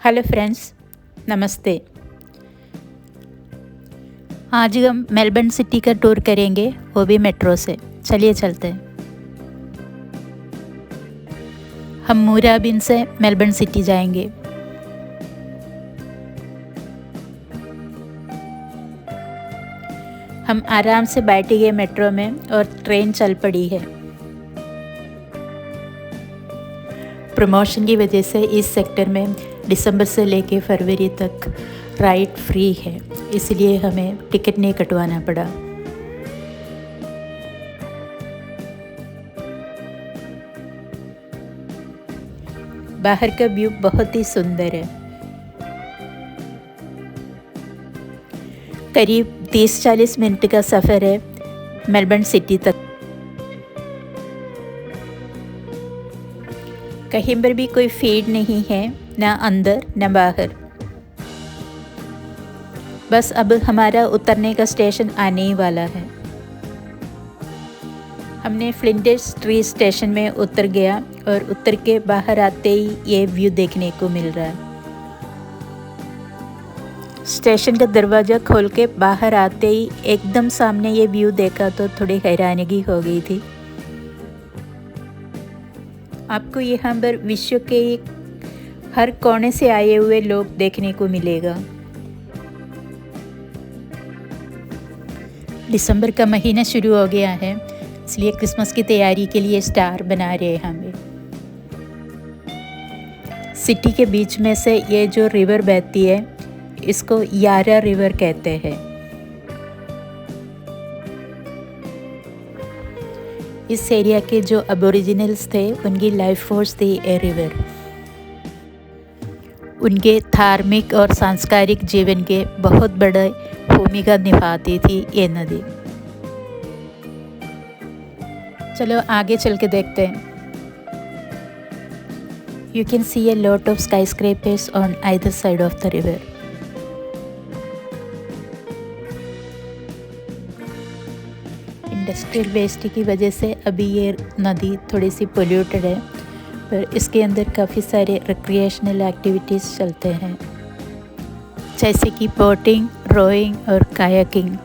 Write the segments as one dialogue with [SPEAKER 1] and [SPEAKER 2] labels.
[SPEAKER 1] Hello friends, नमस्ते। आज हम मेलबर्न सिटी का टूर करेंगे, वो भी मेट्रो से। चलिए चलते हैं। हम मूराबिन से मेलबर्न सिटी जाएंगे। हम आराम से बैठेंगे मेट्रो में और ट्रेन चल पड़ी है। प्रमोशन की वजह से इस सेक्टर में दिसंबर से लेकर फरवरी तक राइड फ्री है, इसलिए हमें टिकट नहीं कटवाना पड़ा। बाहर का व्यू बहुत ही सुंदर है। करीब 30-40 मिनट का सफ़र है मेलबर्न सिटी तक। कहीं पर भी कोई फीड नहीं है, ना अंदर ना बाहर। बस अब हमारा उतरने का स्टेशन आने ही वाला है। हमने फ्लिंडेज स्ट्रीट स्टेशन में उतर गया और उतर के बाहर आते ही ये व्यू देखने को मिल रहा है। स्टेशन का दरवाज़ा खोल के बाहर आते ही एकदम सामने ये व्यू देखा तो थोड़ी हैरानगी हो गई थी। आपको यहाँ पर विश्व के हर कोने से आए हुए लोग देखने को मिलेगा। दिसंबर का महीना शुरू हो गया है, इसलिए क्रिसमस की तैयारी के लिए स्टार बना रहे हैं हमें। सिटी के बीच में से ये जो रिवर बहती है, इसको यारा रिवर कहते हैं। इस एरिया के जो अबोरिजिनल्स थे, उनकी लाइफ फोर्स थी ये रिवर। उनके धार्मिक और सांस्कृतिक जीवन के बहुत बड़े भूमिका निभाती थी ये नदी। चलो आगे चल के देखते हैं। You can see a lot of skyscrapers on either side of the river. Industrial waste की वजह से अभी ये नदी थोड़ी सी पोल्यूटेड है, पर इसके अंदर काफ़ी सारे रिक्रिएशनल एक्टिविटीज़ चलते हैं, जैसे कि बोटिंग, रोइंग और कायाकिंग।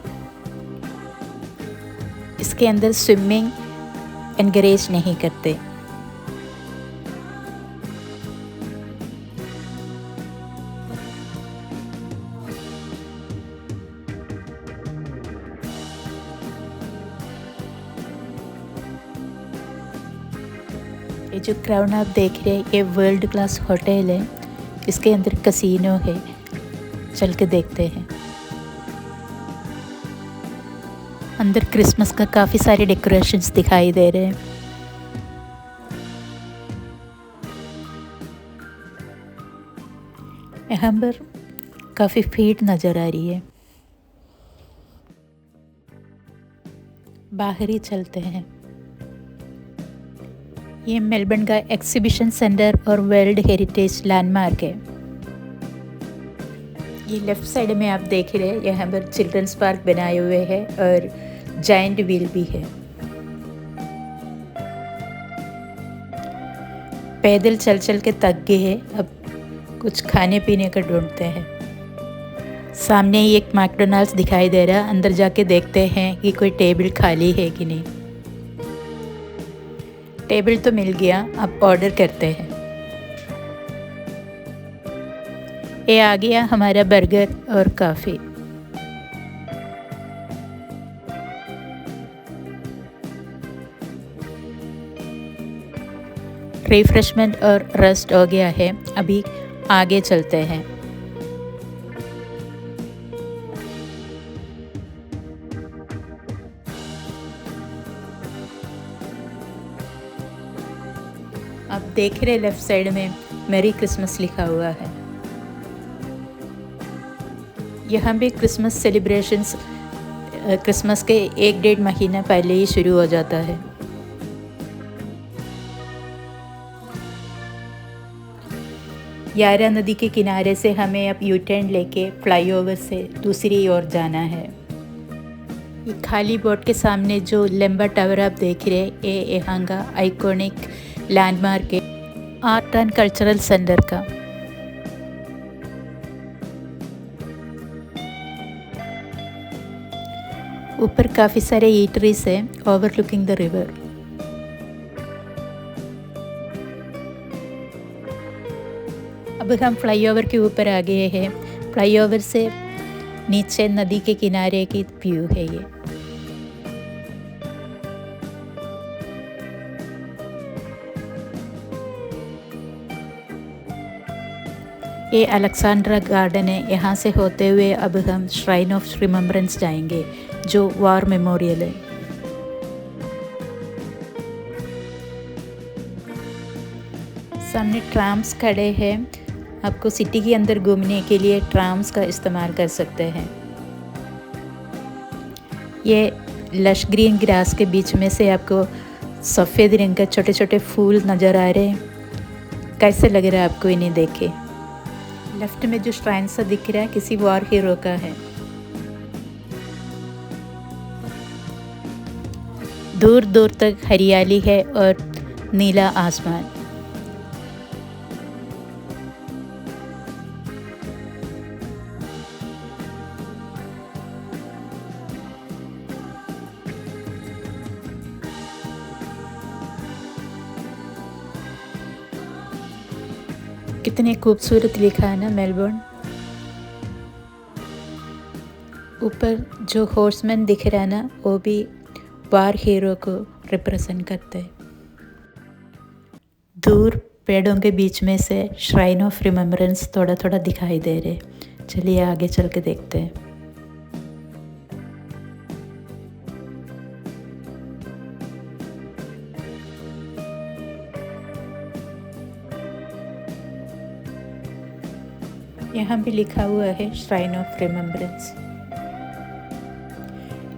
[SPEAKER 1] इसके अंदर स्विमिंग एनकरेज नहीं करते। ये जो क्राउन आप देख रहे हैं, ये वर्ल्ड क्लास होटल है। इसके अंदर कैसीनो है, चल के देखते हैं। अंदर क्रिसमस का काफ़ी सारे डेकोरेशंस दिखाई दे रहे हैं। यहाँ पर काफ़ी भीड़ नज़र आ रही है। बाहर ही चलते हैं। ये मेलबर्न का एग्जीबिशन सेंटर और वर्ल्ड हेरिटेज लैंडमार्क है। ये लेफ़्ट साइड में आप देख रहे हैं, यहाँ पर चिल्ड्रंस पार्क बनाए हुए हैं और जायंट व्हील भी है। पैदल चल चल के थक गए हैं, अब कुछ खाने पीने का ढूंढते हैं। सामने ही एक मैकडॉनल्ड्स दिखाई दे रहा है, अंदर जाके देखते हैं कि कोई टेबल खाली है कि नहीं। टेबल तो मिल गया, अब ऑर्डर करते हैं। ये आ गया हमारा बर्गर और कॉफ़ी। रिफ्रेशमेंट और रेस्ट हो गया है, अभी आगे चलते हैं। आप देख रहे लेफ़्ट साइड में मैरी क्रिसमस लिखा हुआ है। यहाँ भी क्रिसमस सेलिब्रेशंस क्रिसमस के 1-1.5 महीना पहले ही शुरू हो जाता है। यारा नदी के किनारे से हमें अब यू टर्न लेके फ्लाईओवर से दूसरी ओर जाना है। ये खाली बोट के सामने जो लंबा टावर आप देख रहे हैं, ये यहाँ का आइकॉनिक लैंडमार्क है आर्ट एंड कल्चरल सेंटर का। ऊपर काफ़ी सारे ईटरीज हैं ओवरलुकिंग द रिवर। अब हम फ्लाईओवर के ऊपर आ गए हैं। फ्लाईओवर से नीचे नदी के किनारे की व्यू है ये। ये अलेक्जेंड्रा गार्डन है। यहाँ से होते हुए अब हम श्राइन ऑफ रिमेम्बरेंस जाएंगे, जो वार मेमोरियल है। सामने ट्राम्स खड़े हैं। आपको सिटी के अंदर घूमने के लिए ट्राम्स का इस्तेमाल कर सकते हैं। ये लश ग्रीन ग्रास के बीच में से आपको सफ़ेद रंग के छोटे छोटे फूल नज़र आ रहे हैं। कैसे लग रहा है आपको इन्हें देखे? लेफ्ट में जो श्राइन सा दिख रहा है किसी वॉर हीरो का है। दूर दूर तक हरियाली है और नीला आसमान। कितने खूबसूरत लिखा है ना मेलबोर्न। ऊपर जो हॉर्समैन दिख रहा है ना, वो भी वार हीरो को रिप्रेजेंट करते हैं। दूर पेड़ों के बीच में से श्राइन ऑफ रिमेम्बरेंस थोड़ा थोड़ा दिखाई दे रहे। चलिए आगे चल के देखते हैं। यहाँ भी लिखा हुआ है श्राइन ऑफ रिमेम्बरेंस।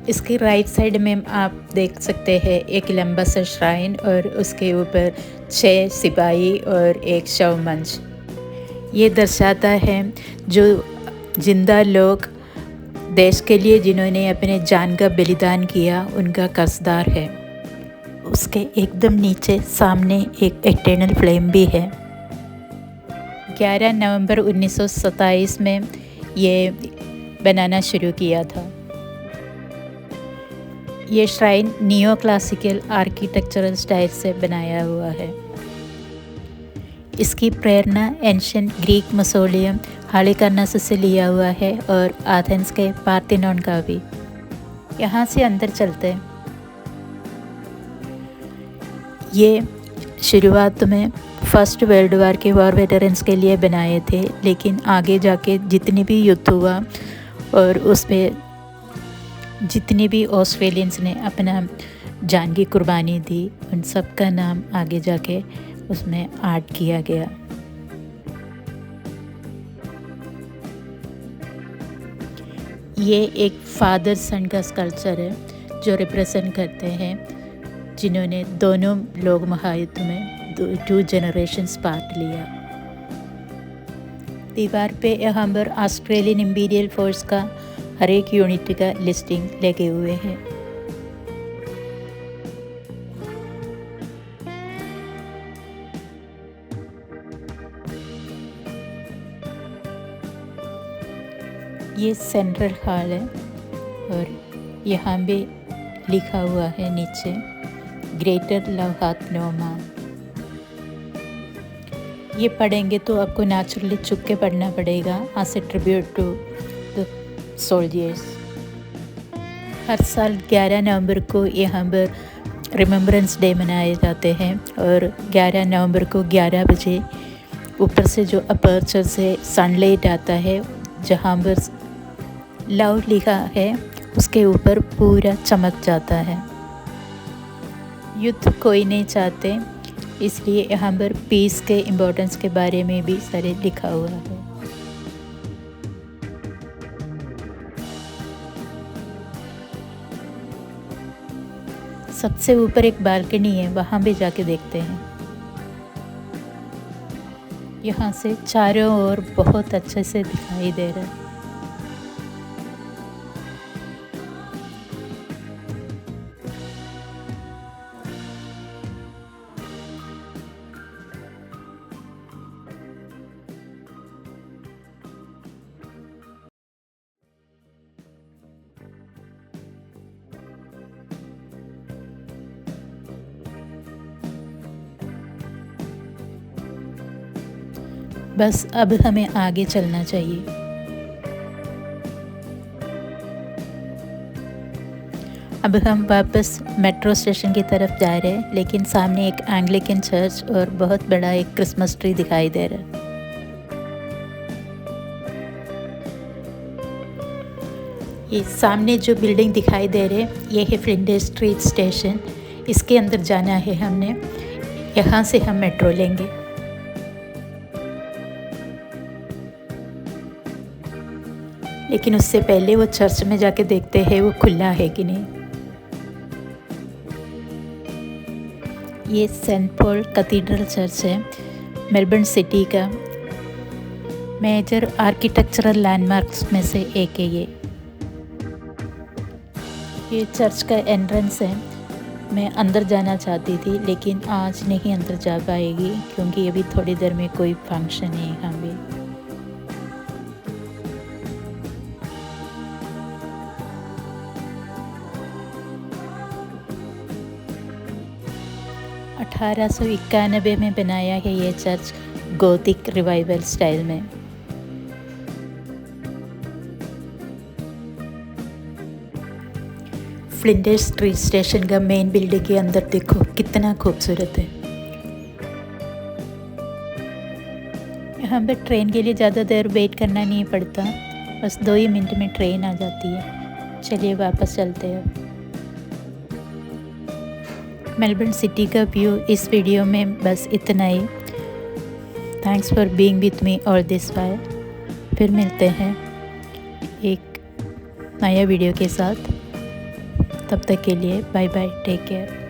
[SPEAKER 1] इसके राइट साइड में आप देख सकते हैं एक लंबा सा श्राइन और उसके ऊपर 6 सिपाही और एक शव मंच। ये दर्शाता है जो जिंदा लोग देश के लिए जिन्होंने अपने जान का बलिदान किया, उनका कर्जदार है। उसके एकदम नीचे सामने एक इटर्नल फ्लेम भी है। 11 नवंबर 1927 में ये बनाना शुरू किया था। ये shrine neo classical architectural style से बनाया हुआ है। इसकी प्रेरणा एंशिएंट ग्रीक मौसोलियम हालिकार्नासस से लिया हुआ है और एथेंस के पार्थेनॉन का भी। यहाँ से अंदर चलते हैं। ये शुरुआत में फर्स्ट वर्ल्ड वार के वॉर वेटरन्स के लिए बनाए थे, लेकिन आगे जाके जितनी भी युद्ध हुआ और उस पर जितने भी ऑस्ट्रेलियंस ने अपना जान की कुर्बानी दी, उन सब का नाम आगे जाके उसमें ऐड किया गया। ये एक फादर सन का स्कल्पचर है जो रिप्रेजेंट करते हैं जिन्होंने दोनों लोक महायुद्ध में 2 जनरेशंस पार्ट लिया। दीवार पे यहाँ पर ऑस्ट्रेलियन इंपीरियल फोर्स का हर एक यूनिट का लिस्टिंग लगे हुए हैं। ये सेंट्रल हॉल है और यहाँ भी लिखा हुआ है नीचे ग्रेटर लौहात नोमा। ये पढ़ेंगे तो आपको नेचुरली चुप के पढ़ना पड़ेगा as a tribute to the soldiers. हर साल 11 नवंबर को यहाँ पर रिमेम्बरेंस डे मनाए जाते हैं और 11 नवंबर को 11 बजे ऊपर से जो अपर्चर से सनलाइट आता है, जहाँ पर लव लिखा है उसके ऊपर पूरा चमक जाता है। युद्ध कोई नहीं चाहते, इसलिए यहाँ पर पीस के इम्पोर्टेंस के बारे में भी सारे लिखा हुआ है। सबसे ऊपर एक बालकनी है, वहाँ भी जाके देखते हैं। यहाँ से चारों ओर बहुत अच्छे से दिखाई दे रहा है। बस अब हमें आगे चलना चाहिए। अब हम वापस मेट्रो स्टेशन की तरफ जा रहे हैं, लेकिन सामने एक एंग्लिकन चर्च और बहुत बड़ा एक क्रिसमस ट्री दिखाई दे रहा है। ये सामने जो बिल्डिंग दिखाई दे रहे हैं ये है फ्लिंडर स्ट्रीट स्टेशन। इसके अंदर जाना है हमने, यहाँ से हम मेट्रो लेंगे। लेकिन उससे पहले वो चर्च में जाके देखते हैं वो खुला है कि नहीं। ये सेंट पॉल कैथेड्रल चर्च है, मेलबर्न सिटी का मेजर आर्किटेक्चरल लैंडमार्क्स में से एक है। ये चर्च का एंट्रेंस है। मैं अंदर जाना चाहती थी लेकिन आज नहीं अंदर जा पाएगी क्योंकि अभी थोड़ी देर में कोई फंक्शन है यहाँ पे। (1891) में बनाया है ये चर्च गोथिक रिवाइवल स्टाइल में। फ्लिंडर स्ट्रीट स्टेशन का मेन बिल्डिंग के अंदर देखो कितना खूबसूरत है। यहाँ पर ट्रेन के लिए ज़्यादा देर वेट करना नहीं पड़ता, बस 2 ही मिनट में ट्रेन आ जाती है। चलिए वापस चलते हैं। मेलबर्न सिटी का व्यू इस वीडियो में बस इतना ही। Thanks for being with me all this while. फिर मिलते हैं एक नया वीडियो के साथ। तब तक के लिए बाय बाय, टेक केयर।